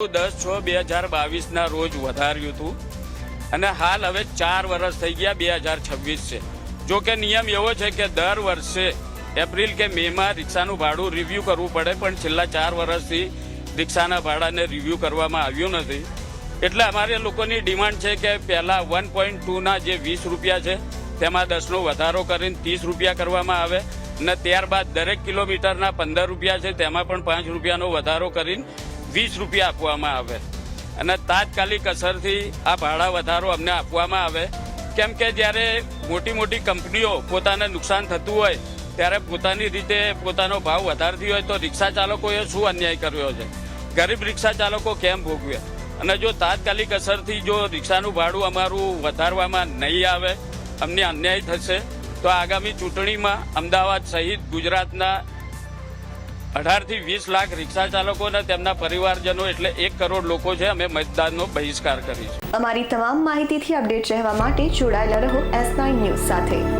10/6/2022 રોજ વધાર્યું હતું અને હાલ હવે 4 વર્ષ થઈ ગયા 2026 છે. જો કે નિયમ એવો છે કે દર વર્ષે એપ્રિલ કે મેમાં રિક્ષાનું ભાડું રિવ્યૂ કરવું પડે, પણ છેલ્લા 4 વર્ષથી રિક્ષાના ભાડાને રિવ્યૂ કરવામાં આવ્યું નથી. એટલે અમારે લોકોની ડિમાન્ડ છે કે પહેલાં 1.2ના જે 20 રૂપિયા છે તેમાં 10નો વધારો કરીને 30 રૂપિયા કરવામાં આવે અને ત્યારબાદ દરેક કિલોમીટરના 15 રૂપિયા છે તેમાં પણ 5 રૂપિયાનો વધારો કરીને 20 રૂપિયા આપવામાં આવે અને તાત્કાલિક અસરથી આ ભાડા વધારો અમને આપવામાં આવે. કેમ કે જ્યારે મોટી મોટી કંપનીઓ પોતાને નુકસાન થતું હોય ત્યારે પોતાની રીતે પોતાનો ભાવ વધારતી હોય તો રિક્ષા ચાલકોએ શું અન્યાય કર્યો છે? ગરીબ રિક્ષા ચાલકો કેમ ભોગવે? અને જો તાત્કાલિક અસરથી જો રિક્ષાનું ભાડું અમારું વધારવામાં નહીં આવે, અમને અન્યાય થશે તો આગામી ચૂંટણીમાં અમદાવાદ સહિત ગુજરાતના 18 થી 20 લાખ રિક્ષા ચાલકો અને તેમના પરિવારજનો એટલે 1 કરોડ લોકો છે, અમે મતદાનનો બહિષ્કાર કરીશું. અમારી તમામ માહિતીથી અપડેટ રહેવા માટે જોડાયેલા રહો S9 ન્યૂઝ સાથે.